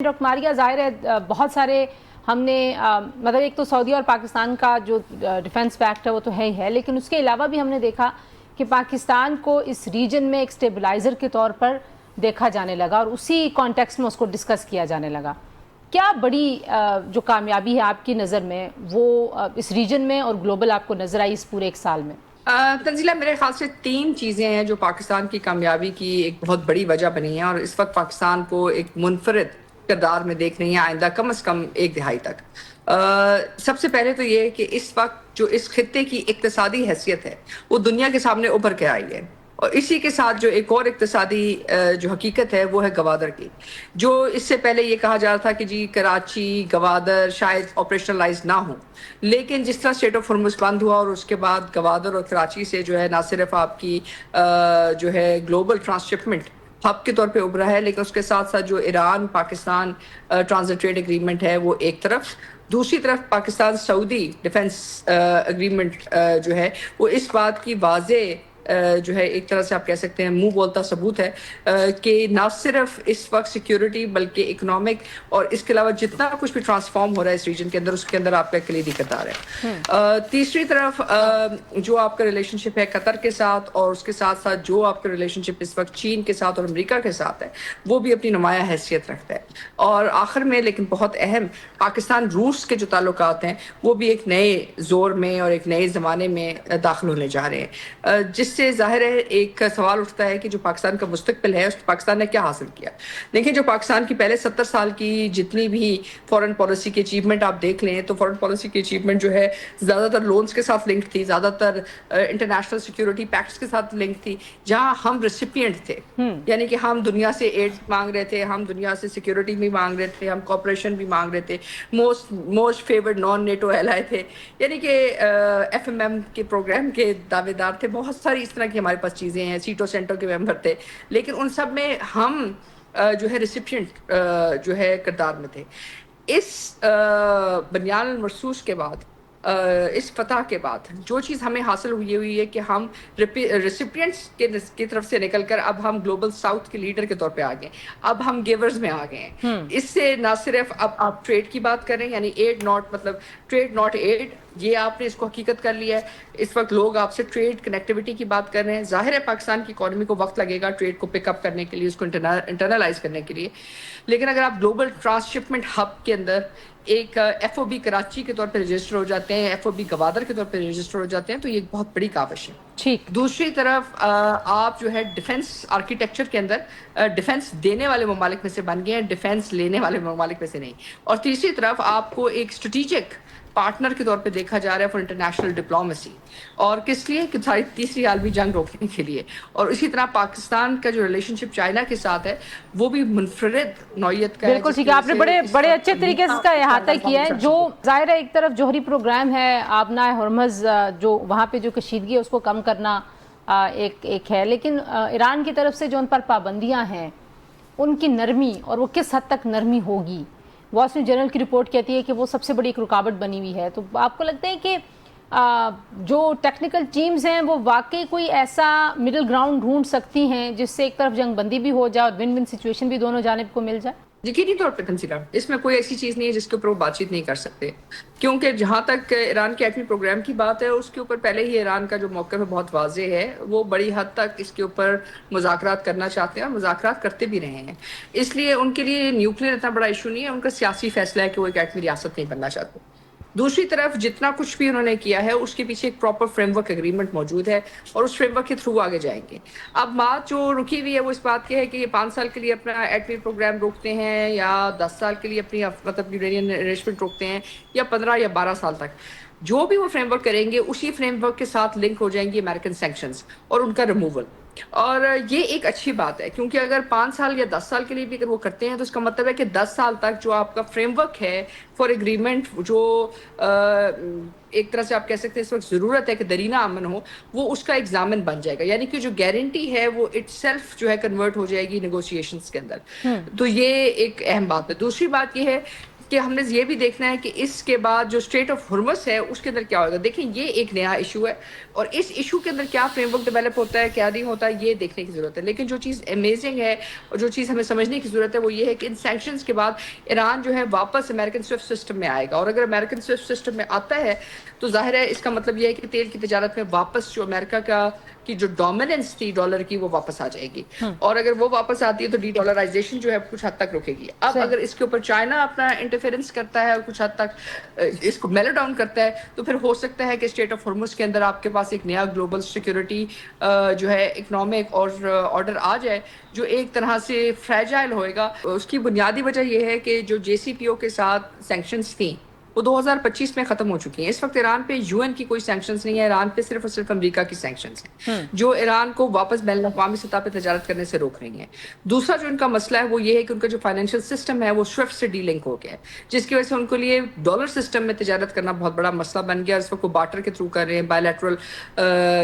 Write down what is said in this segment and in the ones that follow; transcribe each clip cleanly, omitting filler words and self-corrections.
Doctor Maria, ظاہر ہے بہت سارے ہم نے مطلب ایک تو سعودی اور پاکستان کا جو ڈیفنس پیکٹ ہے وہ تو ہے ہی ہے، لیکن اس کے علاوہ بھی ہم نے دیکھا کہ پاکستان کو اس ریجن میں ایک سٹیبلائزر کے طور پر دیکھا جانے لگا اور اسی کانٹیکسٹ میں اس کو ڈسکس کیا جانے لگا۔ کیا بڑی جو کامیابی ہے آپ کی نظر میں وہ اس ریجن میں اور گلوبل آپ کو نظر آئی اس پورے ایک سال میں؟ تنزیلہ، میرے خیال سے 3 چیزیں ہیں جو پاکستان کی کامیابی کی ایک بہت بڑی وجہ بنی ہیں اور اس وقت پاکستان کو ایک منفرد کردار میں دیکھ رہی ہیں آئندہ کم از کم 1 دہائی تک۔ سب سے پہلے تو یہ ہے کہ اس وقت جو اس خطے کی اقتصادی حیثیت ہے وہ دنیا کے سامنے ابھر کے آئی ہے، اور اسی کے ساتھ جو ایک اور اقتصادی جو حقیقت ہے وہ ہے گوادر کی، جو اس سے پہلے یہ کہا جا رہا تھا کہ جی کراچی گوادر شاید آپریشنلائز نہ ہوں، لیکن جس طرح اسٹریٹ آف ہرمز بند ہوا اور اس کے بعد گوادر اور کراچی سے جو ہے نہ صرف آپ کی جو ہے گلوبل ٹرانسشپمنٹ ہب کے طور پہ ابھرا ہے، لیکن اس کے ساتھ ساتھ جو Iran Pakistan transit trade agreement ہے وہ ایک طرف، دوسری طرف پاکستان سعودی ڈیفنس اگریمنٹ جو ہے وہ اس بات کی واضح جو ہے ایک طرح سے آپ کہہ سکتے ہیں منہ بولتا ثبوت ہے کہ نہ صرف اس وقت سیکیورٹی بلکہ اکنامک اور اس کے علاوہ جتنا کچھ بھی ٹرانسفارم ہو رہا ہے اس ریجن کے اندر، اس کے اندر آپ کا کلیدی کردار ہے۔ تیسری طرف جو آپ کا ریلیشن شپ ہے قطر کے ساتھ، اور اس کے ساتھ ساتھ جو آپ کا ریلیشن شپ اس وقت چین کے ساتھ اور امریکہ کے ساتھ ہے، وہ بھی اپنی نمایاں حیثیت رکھتا ہے۔ اور آخر میں لیکن بہت اہم، پاکستان روس کے جو تعلقات ہیں وہ بھی ایک نئے زور میں اور ایک نئے زمانے میں داخل ہونے جا رہے ہیں، جس سے ظاہر ہے ایک سوال اٹھتا ہے کہ جو پاکستان کا مستقبل ہے اس پاکستان نے کیا حاصل کیا۔ دیکھیں، جو پاکستان کی پہلے 70 سال کی جتنی بھی فورن پالیسی کی اچیومنٹ آپ دیکھ لیں تو فورن پالیسی کی اچیومنٹ جو ہے زیادہ تر لونز کے ساتھ لنک تھی، زیادہ تر انٹرنیشنل سیکیورٹی پیکٹس کے ساتھ لنک تھی، جہاں ہم ریسیپینٹ تھے، یعنی کہ ہم دنیا سے ایڈ مانگ رہے تھے، ہم دنیا سے سیکیورٹی بھی مانگ رہے تھے، ہم کوپریشن بھی مانگ رہے تھے، موسٹ فیورڈ نان نیٹو ایلائی تھے، یعنی کہ ایف ایم ایم کے پروگرام کے دعوے دار تھے، بہت ساری اس طرح کی ہمارے پاس چیزیں ہیں، سیٹو سینٹر کے ممبر تھے، لیکن ان سب میں ہم جو ہے ریسیپینٹ جو ہے کردار میں تھے۔ اس بنیان المرصوص کے بعد، اس فتح کے بعد جو چیز ہمیں حاصل ہوئی ہے کہ ہم ریسیپینٹس کی طرف سے نکل کر اب ہم گلوبل ساؤتھ کے لیڈر کے طور پہ آ گئے، اب ہم گیورز میں آ گئے ہیں۔ اس سے نہ صرف اب آپ ٹریڈ کی بات کریں، یعنی ایڈ ناٹ مطلب ٹریڈ ناٹ ایڈ، یہ آپ نے اس کو حقیقت کر لیا ہے۔ اس وقت لوگ آپ سے ٹریڈ کنیکٹیوٹی کی بات کر رہے ہیں۔ ظاہر ہے پاکستان کی اکانومی کو وقت لگے گا ٹریڈ کو پک اپ کرنے کے لیے، اس کو انٹرنلائز کرنے کے لیے، لیکن اگر آپ گلوبل ٹرانسشپمنٹ ہب کے اندر ایک ایف او بی کراچی کے طور پہ رجسٹر ہو جاتے ہیں، ایف او بی گوادر کے طور پہ رجسٹر ہو جاتے ہیں، تو یہ ایک بہت بڑی کاوش ہے۔ ٹھیک۔ دوسری طرف آپ جو ہے ڈیفنس آرکیٹیکچر کے اندر ڈیفنس دینے والے ممالک میں سے بن گئے ہیں، ڈیفنس لینے والے ممالک میں سے نہیں۔ اور تیسری طرف آپ کو ایک اسٹریٹجک پارٹنر کے طور پہ دیکھا جا رہا ہے فار انٹرنیشنل ڈپلومیسی، اور کس لیے کہ تیسری عالمی جنگ روکنے کے لیے۔ اور اسی طرح پاکستان کا جو ریلیشن شپ چائنا کے ساتھ ہے وہ بھی منفرد نوعیت کا ہے۔ بالکل ٹھیک ہے، آپ نے بڑے اچھے طریقے سے اس کا احاطہ کیا ہے۔ جو ظاہر ہے ایک طرف جوہری پروگرام ہے آبنائے ہرمز، جو وہاں پہ جو کشیدگی ہے اس کو کم کرنا ایک ہے، لیکن ایران کی طرف سے جو ان پر پابندیاں ہیں ان کی نرمی اور وہ کس حد تک نرمی ہوگی، وال اسٹریٹ جرنل کی رپورٹ کہتی ہے کہ وہ سب سے بڑی ایک رکاوٹ بنی ہوئی ہے۔ تو آپ کو لگتا ہے کہ جو ٹیکنیکل ٹیمز ہیں وہ واقعی کوئی ایسا مڈل گراؤنڈ ڈھونڈ سکتی ہیں جس سے ایک طرف جنگ بندی بھی ہو جائے اور ون ون سچویشن بھی دونوں جانب کو مل جائے؟ یقینی طور پہ تنزیلہ، اس میں کوئی ایسی چیز نہیں ہے جس کے اوپر وہ بات چیت نہیں کر سکتے، کیونکہ جہاں تک ایران کے ایٹمی پروگرام کی بات ہے اس کے اوپر پہلے ہی ایران کا جو موقف ہے بہت واضح ہے، وہ بڑی حد تک اس کے اوپر مذاکرات کرنا چاہتے ہیں اور مذاکرات کرتے بھی رہے ہیں۔ اس لیے ان کے لیے نیوکلیئر اتنا بڑا ایشو نہیں ہے، ان کا سیاسی فیصلہ ہے کہ وہ ایک ایٹمی ریاست نہیں بننا چاہتے۔ دوسری طرف جتنا کچھ بھی انہوں نے کیا ہے اس کے پیچھے ایک پراپر فریم ورک اگریمنٹ موجود ہے، اور اس فریم ورک کے تھرو آگے جائیں گے۔ اب بات جو رکی ہوئی ہے وہ اس بات کی ہے کہ یہ 5 سال کے لیے اپنا ایٹمی پروگرام روکتے ہیں، یا 10 سال کے لیے اپنی مطلب یورینیم انریچمنٹ روکتے ہیں، یا 15 یا 12 سال تک۔ جو بھی وہ فریم ورک کریں گے اسی فریم ورک کے ساتھ لنک ہو جائیں گی امریکن سینکشنز اور ان کا ریموول۔ اور یہ ایک اچھی بات ہے، کیونکہ اگر 5 سال یا 10 سال کے لیے بھی اگر وہ کرتے ہیں تو اس کا مطلب ہے کہ 10 سال تک جو آپ کا فریم ورک ہے فار اگریمنٹ، جو ایک طرح سے آپ کہہ سکتے ہیں اس وقت ضرورت ہے کہ درینہ امن ہو، وہ اس کا ایک ضامن بن جائے گا، یعنی کہ جو گارنٹی ہے وہ اٹ سیلف جو ہے کنورٹ ہو جائے گی نیگوشیشنز کے اندر۔ تو یہ ایک اہم بات ہے۔ دوسری بات یہ ہے کہ ہم نے یہ بھی دیکھنا ہے کہ اس کے بعد جو اسٹریٹ آف ہرمز ہے اس کے اندر کیا ہوگا. دیکھیں یہ ایک نیا ایشو ہے اور اس ایشو کے اندر کیا فریم ورک ڈیولپ ہوتا ہے کیا نہیں ہوتا ہے یہ دیکھنے کی ضرورت ہے. لیکن جو چیز امیزنگ ہے اور جو چیز ہمیں سمجھنے کی ضرورت ہے وہ یہ ہے کہ ان سینکشنز کے بعد ایران جو ہے واپس امریکن سوئفٹ سسٹم میں آئے گا, اور اگر امریکن سوئفٹ سسٹم میں آتا ہے تو ظاہر ہے اس کا مطلب یہ ہے کہ تیل کی تجارت میں واپس جو امریکہ کی جو ڈومیننس تھی ڈالر کی وہ واپس آ جائے گی, اور اگر وہ واپس آتی ہے تو ڈی ڈالرائزیشن جو ہے کچھ حد تک رکے گی. اب اگر اس کے اوپر چائنا اپنا انٹرفیئرنس کرتا ہے اور کچھ حد تک اس کو میلو ڈاؤن کرتا ہے تو پھر ہو سکتا ہے کہ اسٹیٹ آف ہرمز کے اندر آپ کے پاس ایک نیا گلوبل سیکورٹی جو ہے اکنامک اور آرڈر آ جائے جو ایک طرح سے فریجائل ہوئے گا. اس کی بنیادی وجہ یہ ہے کہ جو جے سی پی او کے ساتھ سینکشنز تھیں وہ 2025 میں ختم ہو چکی ہیں. اس وقت ایران پہ یو این کی کوئی سینکشنز نہیں ہے, ایران پہ صرف اور صرف امریکہ کی سینکشنز ہیں جو ایران کو واپس بین الاقوامی سطح پہ تجارت کرنے سے روک رہی ہیں. دوسرا جو ان کا مسئلہ ہے وہ یہ ہے کہ ان کا جو فائنینشیل سسٹم ہے وہ سوئفٹ سے ڈی لنک ہو گیا ہے, جس کی وجہ سے ان کے لیے ڈالر سسٹم میں تجارت کرنا بہت بڑا مسئلہ بن گیا. اس وقت وہ بارٹر کے تھرو کر رہے ہیں, بائی لیٹرل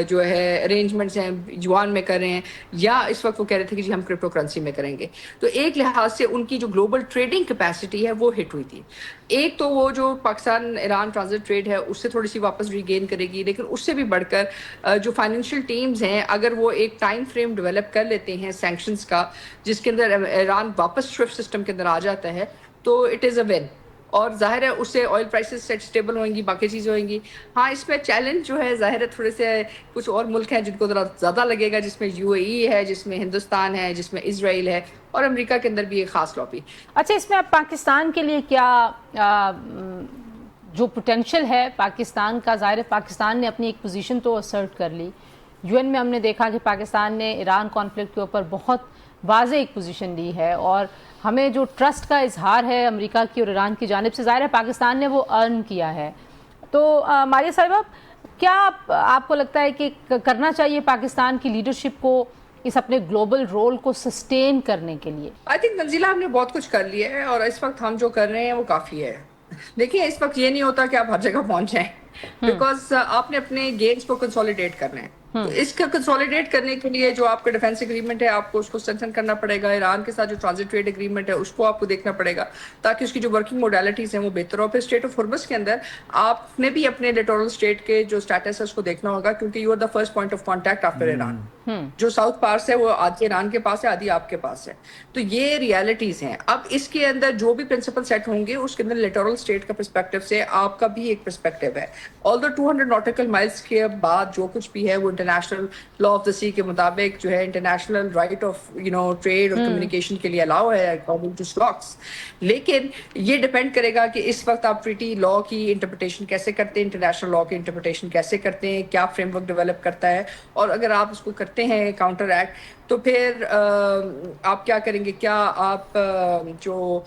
جو ہے ارینجمنٹس ہیں یوان میں کر رہے ہیں, یا اس وقت وہ کہہ رہے تھے کہ جی ہم کرپٹو کرنسی میں کریں گے. تو ایک لحاظ سے ان کی جو گلوبل ٹریڈنگ کیپیسٹی ہے وہ ہٹ ہوئی تھی. ایک تو وہ جو پاکستان ایران ٹرانزٹ ٹریڈ ہے اس سے تھوڑی سی واپس ریگین کرے گی, لیکن اس سے بھی بڑھ کر جو فائنینشیل ٹیمز ہیں اگر وہ ایک ٹائم فریم ڈیولپ کر لیتے ہیں سینکشنز کا جس کے اندر ایران واپس سوئفٹ سسٹم کے اندر آ جاتا ہے تو اٹ از اے ون, اور ظاہر ہے اس سے آئل پرائسز سیٹ اسٹیبل ہوئیں گی, باقی چیزیں ہوئیں گی. ہاں اس میں چیلنج جو ہے ظاہر ہے تھوڑے سے کچھ اور ملک ہیں جن کو ذرا زیادہ لگے گا, جس میں یو اے ای ہے, جس میں ہندوستان ہے, جس میں اسرائیل ہے, اور امریکہ کے اندر بھی ایک خاص لابی. اچھا اس میں اب پاکستان کے لیے کیا جو پوٹینشیل ہے پاکستان کا؟ ظاہر ہے پاکستان نے اپنی ایک پوزیشن تو اسرٹ کر لی, یو این میں ہم نے دیکھا کہ پاکستان نے ایران کانفلکٹ کے اوپر بہت واضح ایک پوزیشن لی ہے, اور ہمیں جو ٹرسٹ کا اظہار ہے امریکہ کی اور ایران کی جانب سے ظاہر ہے پاکستان نے وہ ارن کیا ہے. تو ماریہ صاحبہ کیا آپ کو لگتا ہے کہ کرنا چاہیے پاکستان کی لیڈرشپ کو اس اپنے گلوبل رول کو سسٹین کرنے کے لیے؟ آئی تھنک تنزیلہ ہم نے بہت کچھ کر لیا ہے اور اس وقت ہم جو کر رہے ہیں وہ کافی ہے. دیکھیں اس وقت یہ نہیں ہوتا کہ آپ ہر جگہ پہنچ جائیں, بیکاز آپ نے اپنے گینز کو کنسولیڈیٹ کرنا ہے. تو اس کا کنسولیڈیٹ کرنے کے لیے جو آپ کا ڈیفینس ایگریمنٹ ہے آپ کو اس کو اسٹرینتھن کرنا پڑے گا. ایران کے ساتھ جو ٹرانزٹ ٹریڈ ایگریمنٹ ہے اس کو آپ کو دیکھنا پڑے گا تاکہ اس کی جو ورکنگ موڈیلٹیز ہیں وہ بہتر ہو. پھر اسٹیٹ آف ہرمز کے اندر آپ نے بھی اپنے لیٹورل اسٹیٹ کے جو اسٹیٹس ہے اس کو دیکھنا ہوگا, کیونکہ you are the first point of contact after Iran. جو ساؤتھ پارس ہے وہ آدھی ایران کے پاس ہے, آدھی آپ کے پاس ہے. تو یہ ریالٹیز ہیں. اب اس کے اندر جو بھی پرنسپل سیٹ ہوں گے اس کے اندر لیٹورل اسٹیٹ کا پرسپیکٹو سے آپ کا بھی ایک پرسپیکٹو ہے. آلدو 200 ناٹیکل مائلز کے بعد جو کچھ بھی ہے وہ انٹرنیشنل لا آف دا سی کے مطابق جو ہے انٹرنیشنل رائٹ آف ٹریڈ اور کمیونیکیشن کے لیے الاؤ ہے اکارڈنگ ٹو اسٹاکس. لیکن یہ ڈیپینڈ کرے گا کہ اس وقت آپ ٹریٹی لا کی انٹرپریٹیشن کیسے کرتے ہیں, انٹرنیشنل لا کی انٹرپریٹیشن کیسے کرتے ہیں, کیا فریم ورک ڈیولپ کرتا ہے, اور اگر آپ اس کو کرتے ہیں کاؤنٹر ایکٹ تو پھر آپ کیا کریں گے. کیا آپ جو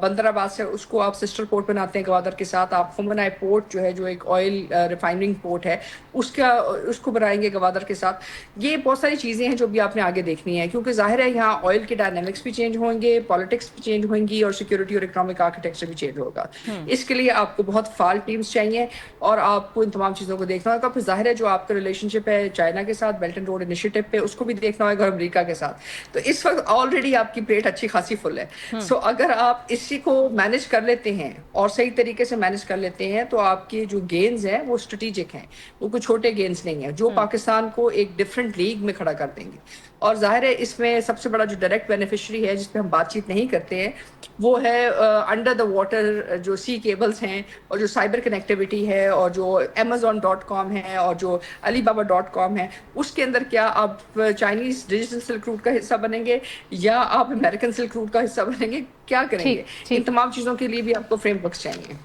بندر آباد سے اس کو آپ سسٹر پورٹ بناتے ہیں گوادر کے ساتھ, آپ ہمنائی پورٹ جو ہے جو ایک آئل ریفائننگ پورٹ ہے اس کو بنائیں گے گوادر کے ساتھ. یہ بہت ساری چیزیں ہیں جو بھی آپ نے آگے دیکھنی ہے, کیونکہ ظاہر ہے یہاں آئل کے ڈائنامکس بھی چینج ہوں گے, پالیٹکس بھی چینج ہوئیں گی, اور سیکورٹی اور اکنامک آرکیٹیکچر بھی چینج ہوگا. اس کے لیے آپ کو بہت فعال ٹیمز چاہیے اور آپ کو ان تمام چیزوں کو دیکھنا ہوگا. پھر ظاہر ہے جو آپ کا ریلیشن شپ ہے چائنا کے ساتھ بیلٹ اینڈ روڈ انیشیٹو پہ اس کو بھی دیکھنا ہوگا, اور امریکہ کے ساتھ. تو اس وقت آلریڈی آپ کی پلیٹ اچھی خاصی فل ہے. سو اگر آپ اسی کو مینج کر لیتے ہیں اور صحیح طریقے سے مینج کر لیتے ہیں تو آپ کے جو گینز ہیں وہ اسٹریٹجک ہیں, وہ کوئی چھوٹے گینز نہیں ہیں جو پاکستان کو ایک ڈفرینٹ لیگ میں کھڑا کر دیں گے. اور ظاہر ہے اس میں سب سے بڑا جو ڈائریکٹ بینیفیشری ہے جس پہ ہم بات چیت نہیں کرتے ہیں وہ ہے انڈر دا واٹر جو سی کیبلز ہیں, اور جو سائبر کنیکٹیوٹی ہے, اور جو Amazon.com ہے, اور جو Alibaba.com ہے. اس کے اندر کیا آپ چائنیز ڈیجیٹل سلک روٹ کا حصہ بنیں گے یا آپ امریکن سلک روٹ کا حصہ بنیں گے, کیا کریں گے؟ ان تمام چیزوں کے لیے بھی آپ کو فریم ورکس چاہیے.